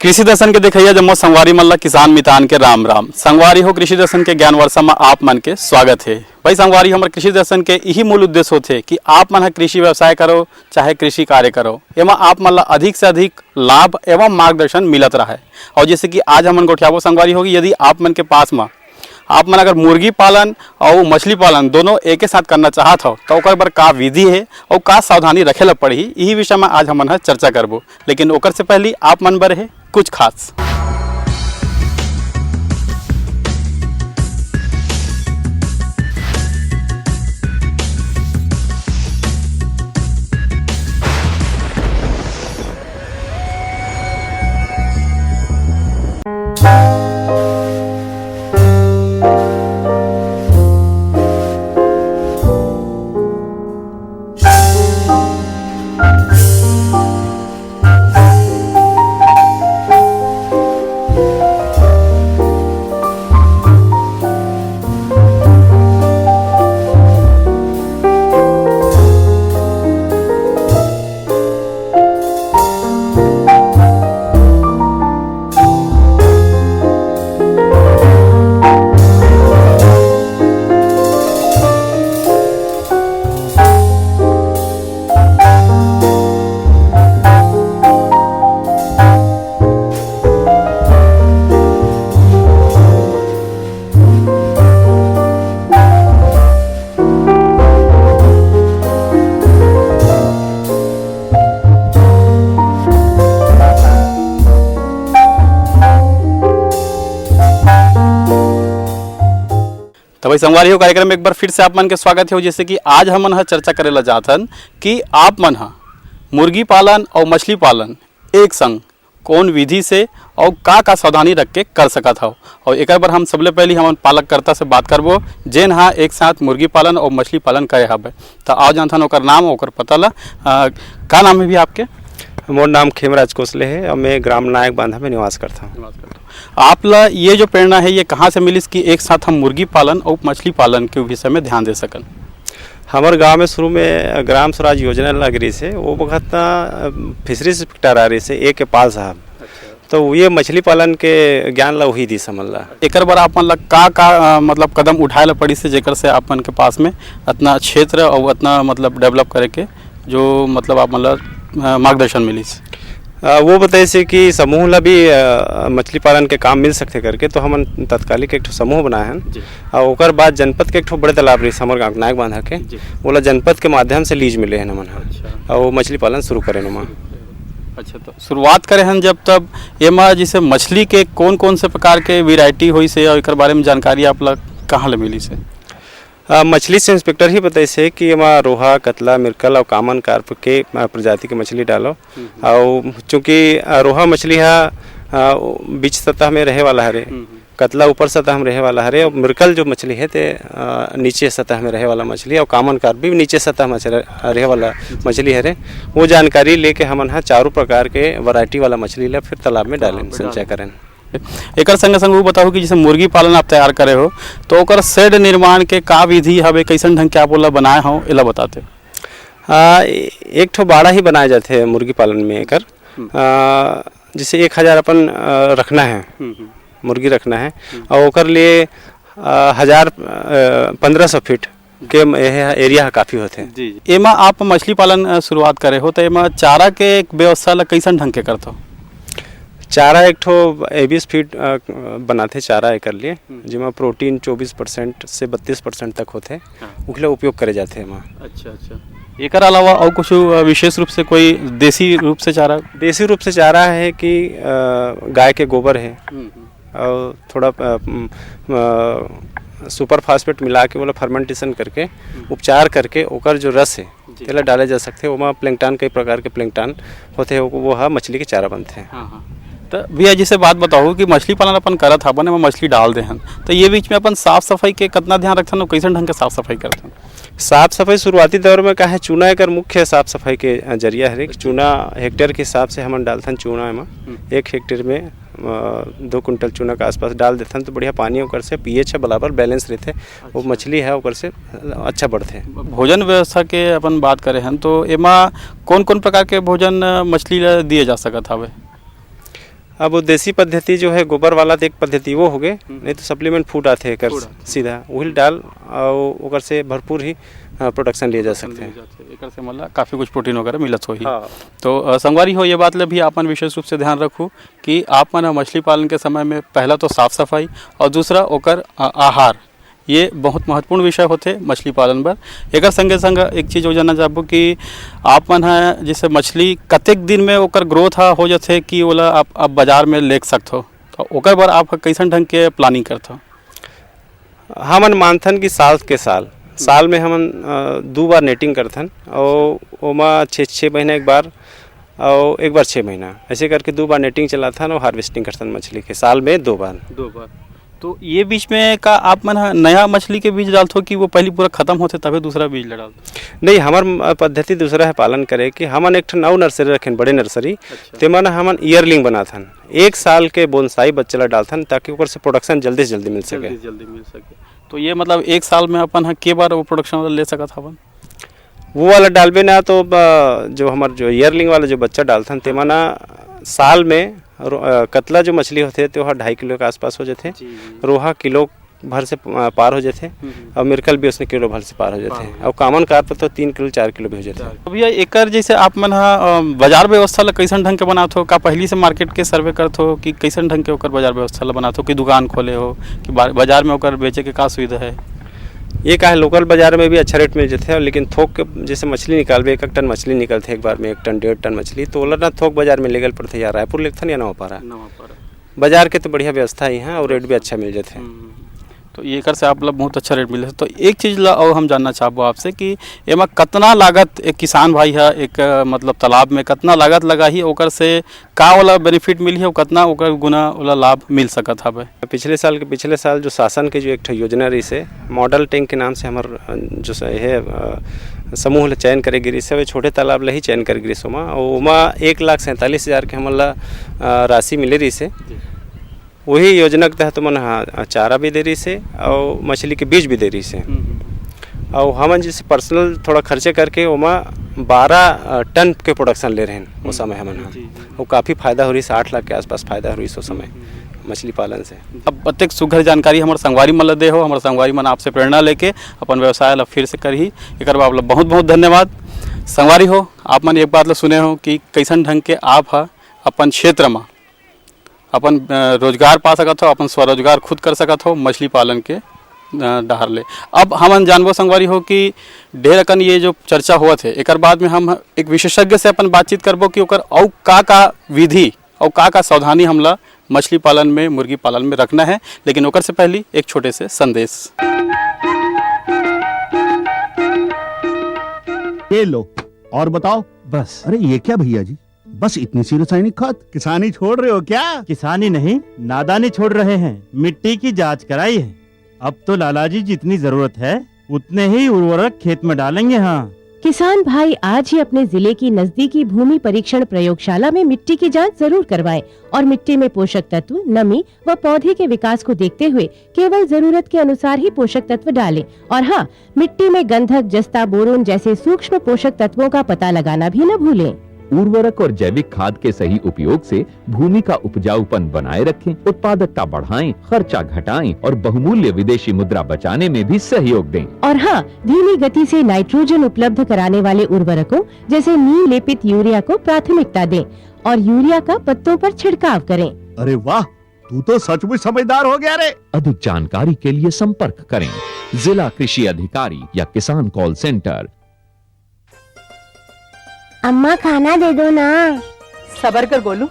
कृषि दर्शन के देखिए जम्मो संगवारी मन ला किसान मितान के राम राम। संगवारी हो कृषि दर्शन के ज्ञान वर्षा में आप मन के स्वागत है। भाई संगवारी हमारे कृषि दर्शन के यही मूल उद्देश्य होते कि आप मन कृषि व्यवसाय करो चाहे कृषि कार्य करो एवं आप मन ला अधिक से अधिक लाभ एवं मार्गदर्शन मिलत रहा है। और जैसे कि आज हमन गोठियाबो संगवारी होगी, यदि आप मन के पास में आप मन अगर मुर्गी पालन और मछली पालन दोनों एक साथ करना चाहत हो तो ओकर बर का विधि है और का सावधानी रखे ला पड़ही, यही विषय में आज हमन चर्चा करबो। लेकिन ओकर से पहले आप मन बर है कुछ खास। तो भाई संगवारी हो कार्यक्रम में एक बार फिर से आप मन के स्वागत है। जैसे कि आज हमन चर्चा करे ला जाथन कि आप मन मुर्गी पालन और मछली पालन एक संग कौन विधि से और का सावधानी रख के कर सकत हो। और एक बार हम सबले पहले हम पालककर्ता से बात करबो जेन एक साथ मुर्गी पालन और मछली पालन करे हवे। तो आओ जानथन ओकर नाम ओकर पता ला। का नाम है भी आपके? मोर नाम खेमराज कोसले है और मैं ग्राम नायक बांधा में निवास करता हूँ। आप ला ये जो प्रेरणा है ये कहाँ से मिली कि एक साथ हम मुर्गी पालन और मछली पालन के विषय में ध्यान दे सकन? हमारे गांव में शुरू में ग्राम स्वराज योजना लग रही से वो वक्त फिशरीज इंस्पेक्टर आ रही से ए के पाल साहब। तो ये मछली पालन के ज्ञान ला वही दी समझ ला। एक बार आप मन ला का मतलब कदम उठाए ला पड़ी से जेकर से आप मन के पास में इतना क्षेत्र और इतना मतलब डेवलप करे के जो मतलब आप मन ला मार्गदर्शन मिली? वो बताए से कि समूह ला भी मछली पालन के काम मिल सकते करके, तो हम तत्कालिक एक समूह बनाए हैं। और ओकर बाद जनपद के एक बड़े तालाब रही हमारे गाँव नायक बांधा के बोला जनपद के माध्यम से लीज मिले हैं नमन। अच्छा। और वो मछली पालन शुरू करें नमा। अच्छा, तो शुरुआत करे हैं जब तब एमा जैसे मछली के कौन कौन से प्रकार के वेराइटी हुई से और एक बारे में जानकारी आप लोग कहाँ ले मिली से? मछली से इंस्पेक्टर ही बताए से कि एमा रोहा कतला मिर्कल और कामन कार्प के प्रजाति के मछली डालो। और चूँकि रोहा मछली बीच सतह में रहे वाला है, कतला ऊपर सतह में रहे वाला है और मिर्कल जो मछली है ते नीचे सतह में रहे वाला मछली और कामन कार्प भी नीचे सतह में रहे वाला मछली है। वो जानकारी लेके हम चारों प्रकार के वैरायटी वाला मछली ला फिर तालाब में डालें संचय करें। एक संग संग वो बताओ कि जैसे मुर्गी पालन आप तैयार करे हो तो ओकर शेड निर्माण के का विधि हवे, कैसन ढंग के आप ओला बनाए हो एला बताते? एक ठो बाड़ा ही बनाए जाते हैं मुर्गी पालन में। एकर जैसे 1000 अपन रखना है मुर्गी रखना है और ओकर लिए 1500 फीट के एरिया काफ़ी होते हैं। एमा आप मछली पालन शुरुआत करे हो तो एमा चारा के व्यवस्था ला कैसन ढंग के करते हो? चारा एक ठो 20 फीट बनाते चारा एकर लिए जिसमें प्रोटीन 24% से 32% तक होते हैं, उखले उपयोग करे जाते हैं वहाँ। अच्छा अच्छा। एक अलावा और कुछ विशेष रूप से कोई देसी रूप से चारा? देसी रूप से चारा है कि गाय के गोबर है और थोड़ा सुपर फास्फेट मिला के बोला फर्मेंटेशन करके उपचार करके ओकर जो रस है तेला डाले जा सकते हैं। वहाँ प्लैंकटन कई प्रकार के प्लैंकटन होते हैं, वो मछली के चारा बनते हैं। तो भैया जैसे बात बताओ कि मछली पालन अपन करत हन में मछली डाल दे हन तो ये बीच में अपन साफ सफाई के कितना ध्यान रखते हैं, कैसे ढंग के साफ सफाई करते हैं? साफ सफाई शुरुआती दौर में का है चूना एक मुख्य साफ सफाई के जरिया है। चूना हेक्टेयर के हिसाब से हम डालते हैं चूना में 1 हेक्टेयर में 2 कुंटल चूना के आसपास डाल देते हैं तो बढ़िया पानी ओकर से पीएच बराबर बैलेंस रहते। वो मछली है ओकर से अच्छा बढ़ते हैं। भोजन व्यवस्था के अपन बात करें हैं तो एमा कौन कौन प्रकार के भोजन मछली दिए जा सकत हवे? अब वो देसी पद्धति जो है गोबर वाला तो एक पद्धति वो हो गए, नहीं तो सप्लीमेंट फूड आते हैं कर सीधा वही डाल और ओकर से भरपूर ही प्रोडक्शन लिए जा सकते हैं। एकर से मतलब काफ़ी कुछ प्रोटीन वगैरह मिलत हो ही। हाँ। तो संगवारी हो ये बात ले भी आपन विशेष रूप से ध्यान रखू कि आप मन मछली पालन के समय में पहला तो साफ सफाई और दूसरा ओकर आहार, ये बहुत महत्वपूर्ण विषय होते मछली पालन बर। एक संगे संग एक चीज़ हो जानना चाहबो कि आप मन है जैसे मछली कतेक दिन में ओकर ग्रोथ हो जाते कि ओला आप बाजार में ले सकते हो, तो ओकर बर आप कैसन ढंग के प्लानिंग करते हो? हमन मानथन कि साल में हमन 2 बार नेटिंग करथन और ओमा 6 महीना एक बार और एक बार 6 महीना ऐसे करके 2 बार नेटिंग चलाथन और हार्वेस्टिंग करथन मछली के, साल में 2 बार। तो ये बीच में का आप मन नया मछली के बीज डालते हो कि वो पहले पूरा खत्म होते तभी दूसरा बीज डालते हो? नहीं, हमार पद्धति दूसरा है पालन करे कि हमन एक नौ नर्सरी रखें, बड़े नर्सरी। अच्छा। ते मन हमन ईयरलिंग बनाथन, 1 साल के बोनसाई बच्चा डालथन ताकि ऊपर से प्रोडक्शन जल्दी से जल्दी मिल सके। तो ये मतलब 1 साल में अपन के बार वो प्रोडक्शन ले सकत हवन? वो वाला डालबे ना तो जो हमार जो ईयरलिंग वाला जो बच्चा डालथन ते मना साल में कतला जो मछली होते तो वह 2.5 किलो के आसपास हो जाते, रोहा किलो भर से पार हो जाते और मिर्कल भी उसने किलो भर से पार हो जाते और कॉमन कार्प तो 3 किलो 4 किलो भी हो जाते। भैया एकर जैसे आप मन बाजार व्यवस्था ला कैसन ढंग के बनाते हो? का पहली से मार्केट के सर्वे करते हो कि कैसन ढंग के ओकर बाजार व्यवस्था ला बनाते हो कि दुकान खोले हो कि बाजार में ओकर बेचे के का सुविधा है? ये का है लोकल बाजार में भी अच्छा रेट मिल जाते हैं, लेकिन थोक जैसे मछली निकालबे 1 टन मछली निकलते एक बार में 1 टन 1.5 टन मछली तो ओला ना थोक बाजार में लेगल पड़ते या रायपुर लेथन या नवापारा। बाजार के तो बढ़िया व्यवस्था ही है और रेट भी अच्छा मिल जाते हैं। तो ये कर से आप लोग बहुत अच्छा रेट मिले। तो एक चीज़ ला और हम जानना चाहबो आपसे कि एमा कितना लागत एक किसान भाई है एक मतलब तालाब में कितना लागत लगा ही ओकर से का वाला बेनिफिट मिली है और कितना ओकर गुना वाला लाभ मिल सकत हवे? पिछले साल जो शासन के जो एक योजना रही से मॉडल टैंक के नाम से हमार जो है समूह ले चयन करे गिरी से छोटे तालाब ले ही चयन कर गिरी सोमा और उमा 1,47,000 के हमला राशि मिले रही से वही योजना के तहत मन चारा भी दे रही से और मछली के बीज भी दे रही से और हम जैसे पर्सनल थोड़ा खर्चे करके वहाँ 12 टन के प्रोडक्शन ले रहे हैं उस समय हमन और काफ़ी फायदा हो रही है, 8 लाख के आसपास फायदा हो रही है उस समय मछली पालन से। अब प्रत्येक सुघर जानकारी हमारे संगवारी मन दे हो, हमारे संगवारी मन आपसे प्रेरणा लेके अपन व्यवसाय ला फिर से करही, एक आप लोग बहुत बहुत धन्यवाद। संगवारी हो आप मन एक बात ला सुने हो कि कैसन ढंग के आप है अपन क्षेत्र में अपन रोजगार पा सकत हो, अपन स्वरोजगार खुद कर सकत हो मछली पालन के डहर ले। अब हम जानबो संगवारी हो कि ढेर अकन ये जो चर्चा हुआ थे एक बाद में हम एक विशेषज्ञ से अपन बातचीत करबो कि ओकर औ का विधि और का सावधानी हमला मछली पालन में मुर्गी पालन में रखना है। लेकिन ओकर से पहले एक छोटे से संदेश। ये लो और बताओ। बस। अरे ये क्या भैया जी, बस इतनी सी रासायनिक खाद? किसानी छोड़ रहे हो क्या? किसानी नहीं, नादानी छोड़ रहे हैं। मिट्टी की जांच कराई है। अब तो लालाजी जितनी जरूरत है उतने ही उर्वरक खेत में डालेंगे। हाँ, किसान भाई आज ही अपने जिले की नजदीकी भूमि परीक्षण प्रयोगशाला में मिट्टी की जांच जरूर करवाएं और मिट्टी में पोषक तत्व, नमी व पौधे के विकास को देखते हुए केवल जरूरत के अनुसार ही पोषक तत्व डालें। और हाँ, मिट्टी में गंधक, जस्ता, बोरोन जैसे सूक्ष्म पोषक तत्वों का पता लगाना भी न भूलें। उर्वरक और जैविक खाद के सही उपयोग से भूमि का उपजाऊपन बनाए रखें, उत्पादकता बढ़ाएं, खर्चा घटाएं और बहुमूल्य विदेशी मुद्रा बचाने में भी सहयोग दें। और हाँ, धीमी गति से नाइट्रोजन उपलब्ध कराने वाले उर्वरकों जैसे नीम लेपित यूरिया को प्राथमिकता दें और यूरिया का पत्तों पर छिड़काव करें। अरे वाह, तू तो सचमुच समझदार हो गया रे। अधिक जानकारी के लिए संपर्क करें जिला कृषि अधिकारी या किसान कॉल सेंटर। अम्मा खाना दे दो ना। सबर कर गोलू,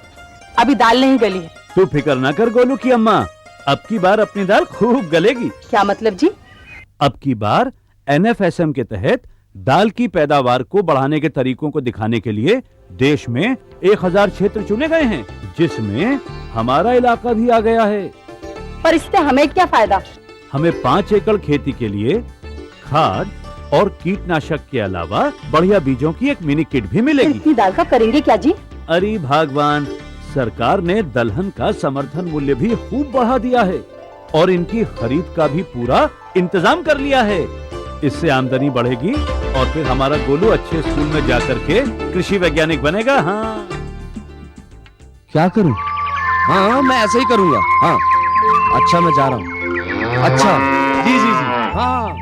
अभी दाल नहीं गली है। तू फिक्र ना कर गोलू की अम्मा, अब की बार अपनी दाल खूब गलेगी। क्या मतलब जी? अब की बार NFSM के तहत दाल की पैदावार को बढ़ाने के तरीकों को दिखाने के लिए देश में 1000 क्षेत्र चुने गए हैं, जिसमें हमारा इलाका भी आ गया है। पर इससे हमें क्या फायदा? हमें 5 एकड़ खेती के लिए खाद और कीटनाशक के अलावा बढ़िया बीजों की एक मिनी किट भी मिलेगी। इतनी दाल का करेंगे क्या जी? अरे भगवान, सरकार ने दलहन का समर्थन मूल्य भी खूब बढ़ा दिया है और इनकी खरीद का भी पूरा इंतजाम कर लिया है। इससे आमदनी बढ़ेगी और फिर हमारा गोलू अच्छे स्कूल में जाकर के कृषि वैज्ञानिक बनेगा। हाँ, क्या करूं? हाँ मैं ऐसे ही करूँगा। हाँ अच्छा मैं जा रहा हूँ। अच्छा जी जी जी हाँ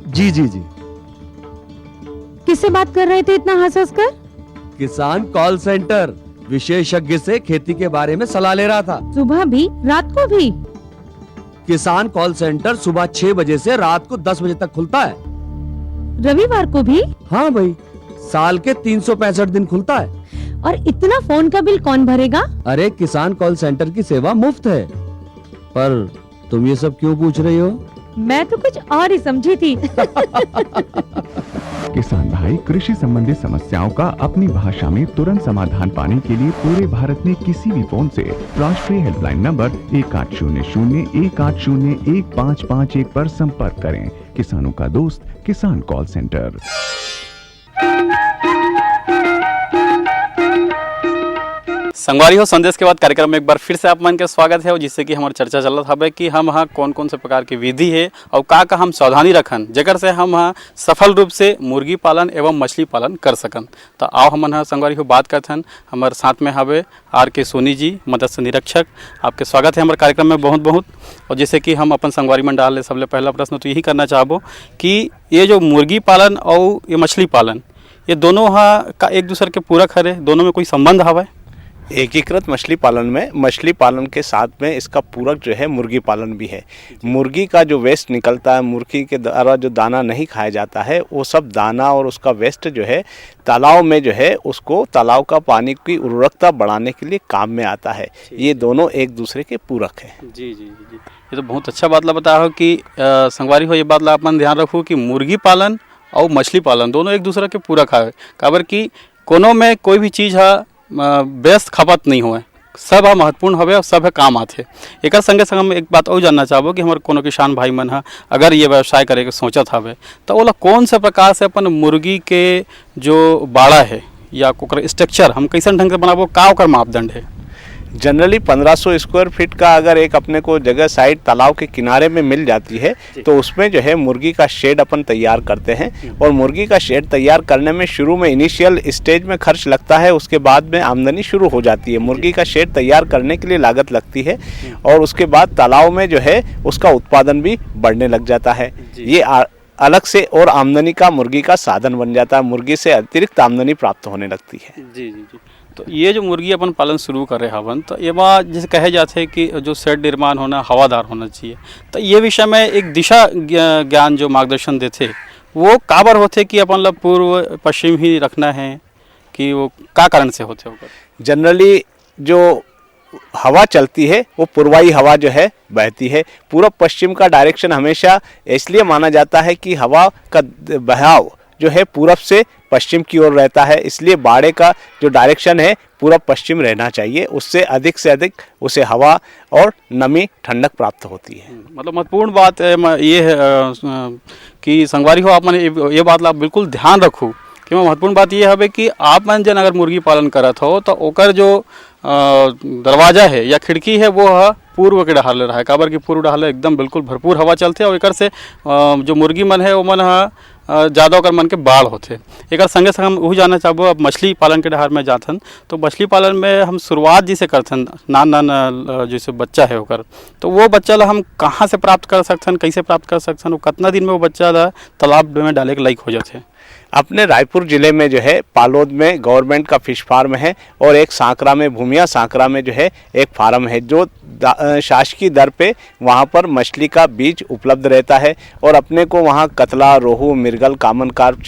जी जी जी। किससे बात कर रहे थे इतना हंस हंस कर? किसान कॉल सेंटर विशेषज्ञ से खेती के बारे में सलाह ले रहा था। सुबह भी रात को भी? किसान कॉल सेंटर सुबह 6 बजे से रात को 10 बजे तक खुलता है। रविवार को भी? हाँ भाई, साल के 365 दिन खुलता है। और इतना फोन का बिल कौन भरेगा? अरे किसान कॉल सेंटर की सेवा मुफ्त है। पर तुम ये सब क्यों पूछ रही हो? मैं तो कुछ और ही समझी थी। किसान भाई कृषि संबंधी समस्याओं का अपनी भाषा में तुरंत समाधान पाने के लिए पूरे भारत में किसी भी फोन से राष्ट्रीय हेल्पलाइन नंबर 1800-180-1551 पर संपर्क करें। किसानों का दोस्त किसान कॉल सेंटर। संगवारी हो संदेश के बाद कार्यक्रम में एक बार फिर से आप मन के स्वागत है। और जिससे कि हमारी चर्चा चल रहा था कि हम यहाँ कौन कौन से प्रकार की विधि है और का हम सावधानी रखन जेकर से हम यहाँ सफल रूप से मुर्गी पालन एवं मछली पालन कर सकन। तो आओ हम यहाँ संगवारी हो बात करथन। हमारे साथ में हवे RK सोनी जी, मत्स्य निरीक्षक। आपके स्वागत है हमारे कार्यक्रम में बहुत बहुत। और जैसे कि हम अपन संगवारी में डाल सबसे पहला प्रश्न तो यही करना चाहबो कि ये जो मुर्गी पालन और ये मछली पालन ये दोनों यहाँ का एक दूसरे के पूरक है, दोनों में कोई संबंध हवा? एकीकृत मछली पालन में मछली पालन के साथ में इसका पूरक जो है मुर्गी पालन भी है। मुर्गी का जो वेस्ट निकलता है, मुर्गी के द्वारा जो दाना नहीं खाया जाता है, वो सब दाना और उसका वेस्ट जो है तालाब में जो है उसको तालाब का पानी की उर्वरकता बढ़ाने के लिए काम में आता है। ये दोनों एक दूसरे के पूरक है। जी जी जी, ये तो बहुत अच्छा बात ला बताया हो कि संगवारी हो ये बात ला अपन ध्यान रखो कि मुर्गी पालन और मछली पालन दोनों एक दूसरे के पूरक है। काबर कि कोनो में कोई भी चीज़ है व्यस्त खपत नहीं हुए, सब महत्वपूर्ण हवे और सब काम आते। एक संगे संग हम एक बात और जानना चाहबो कि हमारे कोनो किसान भाई मन है अगर ये व्यवसाय करे के सोचत हवे तो ओला कौन से प्रकार से अपन मुर्गी के जो बाड़ा है या ओकर स्ट्रक्चर हम कैसे ढंग से बनाबो, का ओकर मापदंड है? जनरली 1500 स्क्वायर फीट का अगर एक अपने को जगह साइड तालाब के किनारे में मिल जाती है तो उसमें जो है मुर्गी का शेड अपन तैयार करते हैं। और मुर्गी का शेड तैयार करने में शुरू में इनिशियल स्टेज में खर्च लगता है, उसके बाद में आमदनी शुरू हो जाती है। मुर्गी का शेड तैयार करने के लिए लागत लगती है और उसके बाद तालाब में जो है उसका उत्पादन भी बढ़ने लग जाता है। ये अलग से और आमदनी का मुर्गी का साधन बन जाता है, मुर्गी से अतिरिक्त आमदनी प्राप्त होने लगती है। जी जी जी। तो ये जो मुर्गी अपन पालन शुरू कर रहे हवन तो ये बात जैसे कहे जाते हैं कि जो शेड निर्माण होना हवादार होना चाहिए, तो ये विषय में एक दिशा ज्ञान जो मार्गदर्शन देते वो काबर होते कि अपन ला पूर्व पश्चिम ही रखना है कि वो का कारण से होते होगा? जनरली जो हवा चलती है वो पूर्वाई हवा जो है बहती है। पूर्व पश्चिम का डायरेक्शन हमेशा इसलिए माना जाता है कि हवा का बहाव जो है पूरब से पश्चिम की ओर रहता है, इसलिए बाड़े का जो डायरेक्शन है पूरब पश्चिम रहना चाहिए। उससे अधिक से अधिक उसे हवा और नमी ठंडक प्राप्त होती है। मतलब महत्वपूर्ण बात ये है कि संगवारी हो आप मन ये बात ला बिल्कुल ध्यान रखो कि महत्वपूर्ण बात ये है कि आप मन जन अगर मुर्गी पालन करत हो तो ओकर जो दरवाजा है या खिड़की है वो पूर्व के डहाले रहा है। काबर की पूर्व डहाले एकदम बिल्कुल भरपूर हवा चलते और एकर से जो मुर्गी मन है वो मन ज़्यादा ओकर मन के बाढ़ होते। एक संगे संग हम वही जानना चाहबो अब मछली पालन के डहार में जाथन तो मछली पालन में हम शुरुआत जिसे करथन नान जैसे बच्चा है ओकर तो वो बच्चा ला हम कहाँ से प्राप्त कर सकथन, कैसे प्राप्त कर सकथन, वो कितना दिन में वो बच्चा ला तालाब में डाले के लायक हो जाते? अपने रायपुर ज़िले में जो है पालोद में गवर्नमेंट का फिश फार्म है और एक सांकरा में भूमिया सांकरा में जो है एक फार्म है जो शासकीय दर पे वहाँ पर मछली का बीज उपलब्ध रहता है। और अपने को वहाँ कतला, रोहू, मिर्गल, कामन कार्प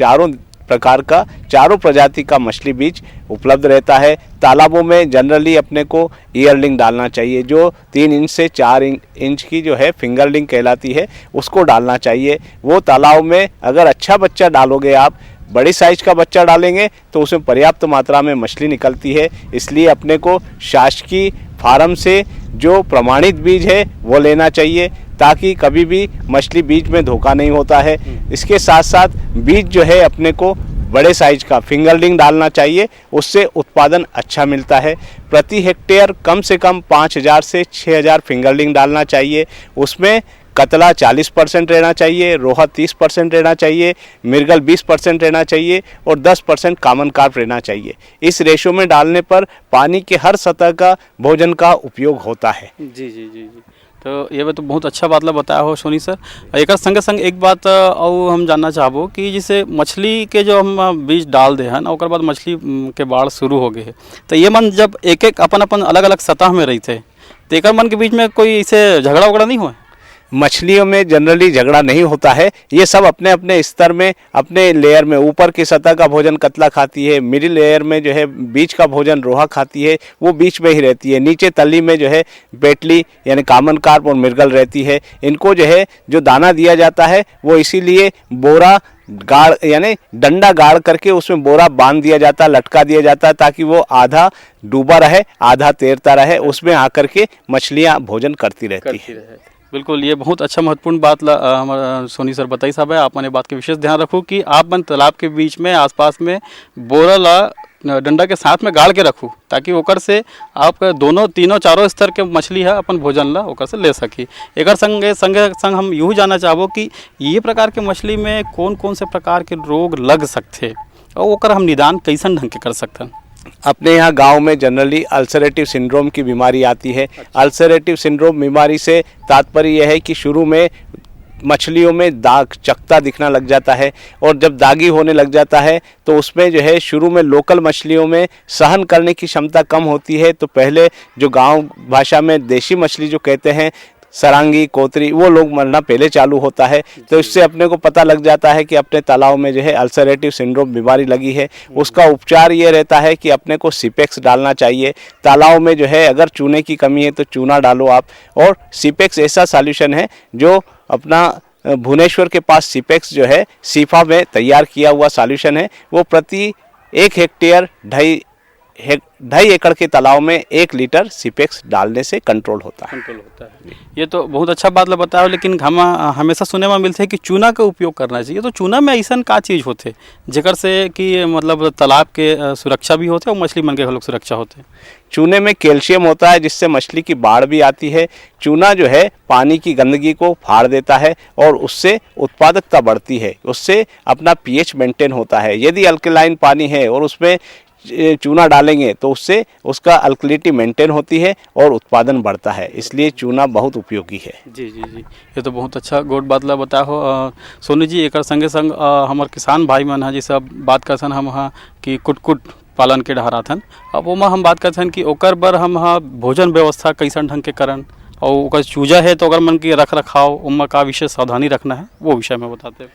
चारों प्रजाति का मछली बीज उपलब्ध रहता है। तालाबों में जनरली अपने को ईयरलिंग डालना चाहिए जो 3 इंच से 4 इंच की जो है फिंगरलिंग कहलाती है, उसको डालना चाहिए। वो तालाब में अगर अच्छा बच्चा डालोगे, आप बड़ी साइज का बच्चा डालेंगे तो उसमें पर्याप्त मात्रा में मछली निकलती है। इसलिए अपने को शासकीय फार्म से जो प्रमाणित बीज है वो लेना चाहिए ताकि कभी भी मछली बीज में धोखा नहीं होता है। इसके साथ साथ बीज जो है अपने को बड़े साइज का फिंगरलिंग डालना चाहिए, उससे उत्पादन अच्छा मिलता है। प्रति हेक्टेयर कम से कम 5000 से 6000 फिंगरलिंग डालना चाहिए। उसमें कतला 40% रहना चाहिए, रोहा 30% रहना चाहिए, मिर्गल 20% रहना चाहिए और 10% कॉमन कार्प रहना चाहिए। इस रेशो में डालने पर पानी के हर सतह का भोजन का उपयोग होता है। जी जी जी जी। तो ये तो बहुत अच्छा बात ला बताया हो सोनी सर। एक संगे संग एक बात और हम जानना चाहबो कि जैसे मछली के जो हम बीज डाल दे हैं और बाद मछली के बाढ़ शुरू हो गए है, तो ये मन जब एक एक अपन अपन अलग अलग सतह में रही थे तो एक मन के बीच में कोई इसे झगड़ा वगड़ा नहीं हुआ? मछलियों में जनरली झगड़ा नहीं होता है। ये सब अपने अपने स्तर में, अपने लेयर में, ऊपर की सतह का भोजन कतला खाती है, मिडिल लेयर में जो है बीच का भोजन रोहा खाती है, वो बीच में ही रहती है। नीचे तली में जो है बेटली यानी कॉमन कार्प और मिर्गल रहती है। इनको जो है जो दाना दिया जाता है वो इसीलिए बोरा गाड़ यानी डंडा गाड़ करके उसमें बोरा बांध दिया जाता है, लटका दिया जाता है, ताकि वो आधा डूबा रहे आधा तैरता रहे, उसमें आकर के मछलियाँ भोजन करती रहती है। बिल्कुल, ये बहुत अच्छा महत्वपूर्ण बात हमारा सोनी सर बताई साहब है। आप मैंने बात के विशेष ध्यान रखो कि आप मन तालाब के बीच में आसपास में बोरा ला डंडा के साथ में गाड़ के रखूँ, ताकि ओकर से आप दोनों तीनों चारों स्तर के मछली है अपन भोजन ला ओकर से ले सकी। एक संगे संग हम यूँ जानना चाहबो कि ये प्रकार के मछली में कौन कौन से प्रकार के रोग लग सकते और ओकर हम निदान कैसन ढंग के कर सकते हैं? अपने यहाँ गांव में जनरली अल्सरेटिव सिंड्रोम की बीमारी आती है। अल्सरेटिव सिंड्रोम बीमारी से तात्पर्य यह है कि शुरू में मछलियों में दाग चकता दिखना लग जाता है, और जब दागी होने लग जाता है तो उसमें जो है शुरू में लोकल मछलियों में सहन करने की क्षमता कम होती है। तो पहले जो गांव भाषा में देशी मछली जो कहते हैं सरांगी, कोतरी, वो लोग मरना पहले चालू होता है। तो इससे अपने को पता लग जाता है कि अपने तालाब में जो है अल्सरेटिव सिंड्रोम बीमारी लगी है। उसका उपचार ये रहता है कि अपने को सिपेक्स डालना चाहिए। तालाब में जो है अगर चूने की कमी है तो चूना डालो आप, और सिपेक्स ऐसा सॉल्यूशन है जो अपना भुवनेश्वर के पास सिपेक्स जो है सीफा में तैयार किया हुआ सॉल्यूशन है। वो प्रति 1 हेक्टेयर 2.5 एकड़ के तालाब में 1 लीटर सिपेक्स डालने से कंट्रोल होता है। ये तो बहुत अच्छा बात बताओ, लेकिन हम हमेशा सुने में मिलते हैं कि चूना का उपयोग करना चाहिए। तो चूना में ऐसा का चीज़ होते जेकर से कि मतलब तालाब के सुरक्षा भी होते और मछली मन के लोग सुरक्षा होते? चूने में कैल्शियम होता है जिससे मछली की बाढ़ भी आती है। चूना जो है पानी की गंदगी को फाड़ देता है और उससे उत्पादकता बढ़ती है, उससे अपना पीएच मेंटेन होता है। यदि अल्कलाइन पानी है और उसमें चूना डालेंगे तो उससे उसका अल्कलिटी मेंटेन होती है और उत्पादन बढ़ता है, इसलिए चूना बहुत उपयोगी है। जी जी जी, ये तो बहुत अच्छा गोट बात ला बताया हो सोनू जी। एक संगे संग हमारे किसान भाई मन है जैसे बात करथन हम हाँ कि कुट पालन के डहराथन, अब वो हम बात करथन कि ओकर बर हम हाँ भोजन व्यवस्था कैसन ढंग के करन, और ओकर चूजा है तो अगर मन की रख रखाव उनमें का विशेष सावधानी रखना है वो विषय में बताते हैं।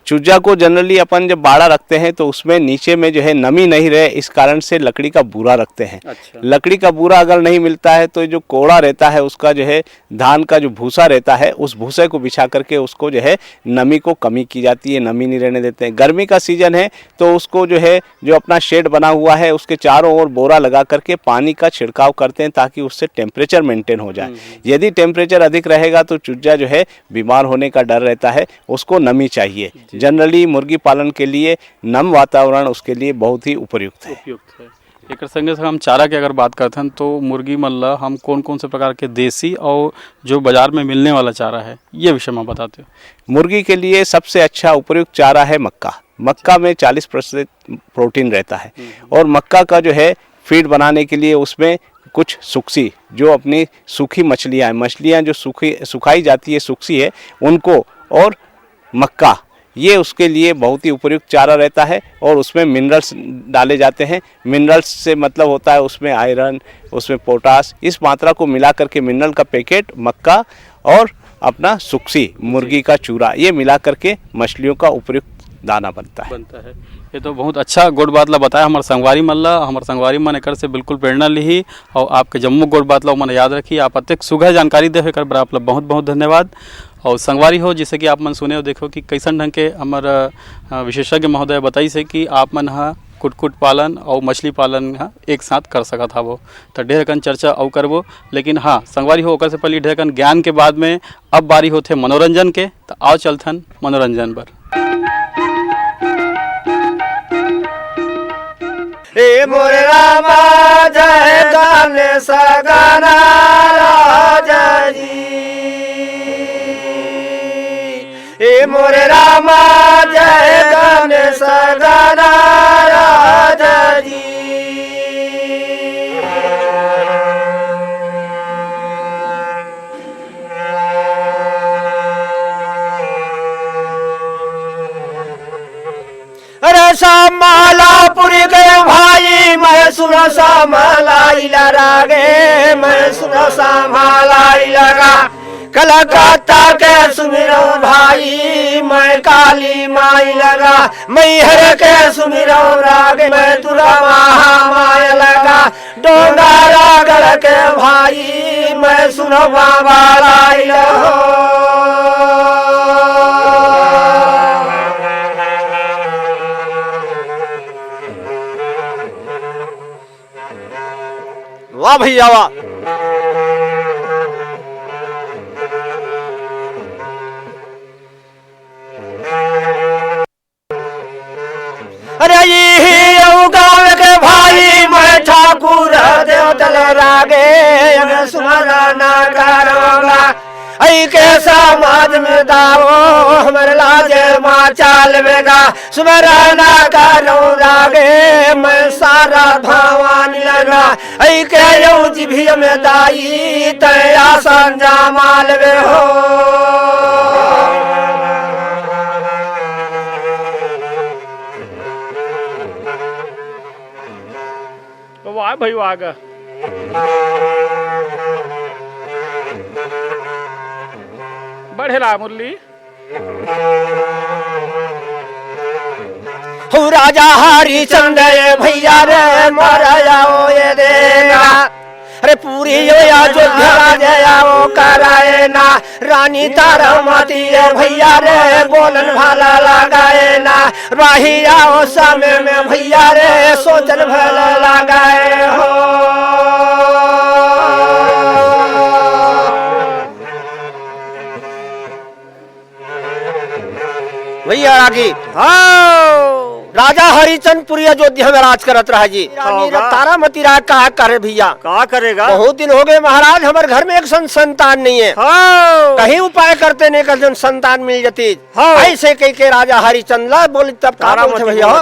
चूजा को जनरली अपन जब बाड़ा रखते हैं तो उसमें नीचे में जो है नमी नहीं रहे, इस कारण से लकड़ी का बूरा रखते हैं। अच्छा। लकड़ी का बूरा अगर नहीं मिलता है तो जो कोड़ा रहता है उसका जो है धान का जो भूसा रहता है उस भूसे को बिछा करके उसको जो है नमी को कमी की जाती है, नमी नहीं रहने देते हैं। गर्मी का सीजन है तो उसको जो है जो अपना शेड बना हुआ है उसके चारों ओर बोरा लगा करके पानी का छिड़काव करते हैं ताकि उससे टेम्परेचर मेंटेन हो जाए। यदि टेम्परेचर अधिक रहेगा तो चूजा जो है बीमार होने का डर रहता है, उसको नमी चाहिए। जनरली मुर्गी पालन के लिए नम वातावरण उसके लिए बहुत ही उपयुक्त है। एक संगे से हम चारा की अगर बात करते हैं तो मुर्गी मल्ला हम कौन कौन से प्रकार के देसी और जो बाजार में मिलने वाला चारा है ये विषय में बताते हो। मुर्गी के लिए सबसे अच्छा उपयुक्त चारा है मक्का। मक्का में 40% प्रोटीन रहता है, और मक्का का जो है फीड बनाने के लिए उसमें कुछ सुक्सी जो अपनी सूखी मछलियाँ जो सुखाई जाती है सुक्सी है उनको, और मक्का ये उसके लिए बहुत ही उपयुक्त चारा रहता है। और उसमें मिनरल्स डाले जाते हैं। मिनरल्स से मतलब होता है उसमें आयरन, उसमें पोटास, इस मात्रा को मिला करके मिनरल का पैकेट मक्का और अपना सुक्सी मुर्गी का चूरा ये मिला करके मछलियों का उपयुक्त दाना बनता है। ये तो बहुत अच्छा गोट बात ला बताया हमारे संगवारी मल्ला। हमारे संगवारी मन एक से बिल्कुल प्रेरणा ली और आपके जम्मू गोट बात ला मन याद रखी। आप अत्यंत सुघर जानकारी दे कर आप बहुत बहुत धन्यवाद। और संगवारी हो जैसे कि आप मन सुने हो देखो कि कैसन ढंग के हमारा विशेषज्ञ महोदय बताई से कि आप मन हाँ कुट पालन और मछली पालन हाँ एक साथ कर सकत हा। वो तो ढेर कन चर्चा और करबो, लेकिन हाँ संगवारी हो ओकर से पहले ढेर कन ज्ञान के बाद में अब बारी होते मनोरंजन के। तो आओ चलथन मनोरंजन पर। मोरे रामा जय गाने सगाना राजा जी हे मोरे रामा जय गणेश गणराज जी। अरे श्यामलापुरी गए भाई मैं सुना श्यामलाई लगे, मैं सुना श्यामलाई लगा। कलकत्ता के सुमिरो भाई मैं काली माई लगा। मैहर के सुमिरो रागे मैं तुरा महामाय लगा। डोंगारा गढ़ के भाई मैं सुनो बाबा लाई लहो। वाह भैया वाह। अरे ये गाँव के भाई मैं ठाकुर देवतल रागे स्मरण करूंगा। ऐ के समाज में दावो हमर लाजे माँ चालवेगा। स्मरण करूं रागे मैं सारा धावान लगा। ऐ के यौजी भी में दाई तया संजा मालवे हो। वाह भाई वाह। बढ़ेला मुरली हो राजा हरिचंद भैया रे मारा जाओ ये देगा। अरे पूरी अयोध्या राजा वो कराए ना। रानी तारा माती भैया रे बोलन भाला लगाए ना। राही आओ समय में भैया रे सोचन भला लगाए हो। भैया आगे हाँ राजा हरिचंदपुरी अयोध्या में राज करत रहा जी। तारामती राज का करे भैया का करेगा। बहुत दिन हो गए महाराज हमारे घर में एक संतान नहीं है। कहीं उपाय करते नहीं कर संतान मिल जाती। ऐसे कह के राजा हरिचंद बोले तब का भैया।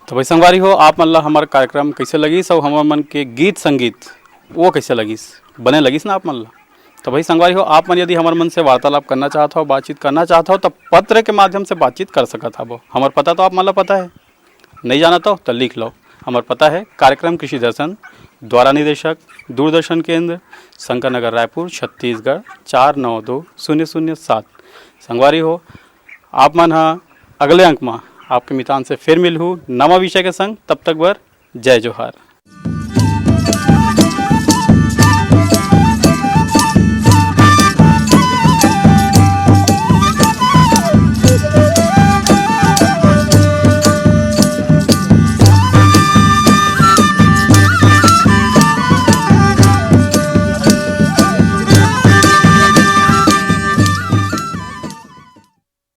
तो भाई संगवारी हो आप मतलब हमारा कार्यक्रम कैसे लगी सब हमारे मन के गीत संगीत वो कैसे लगिस बने लगिस ना आप मतलब। तो भाई संगवारी हो आप मन यदि हमारे मन से वार्तालाप करना चाहता हो बातचीत करना चाहता हो तो पत्र के माध्यम से बातचीत कर सकता था। वो हमारा पता तो आप मतलब पता है नहीं जाना तो लिख लो। हमारा पता है कार्यक्रम कृषि दर्शन द्वारा निदेशक दूरदर्शन केंद्र शंकर नगर रायपुर छत्तीसगढ़ 492007। संगवारी हो आप मन हाँ अगले अंक में आपके मितान से फिर मिलूँ नवा विषय के संग। तब तक बर जय जोहार।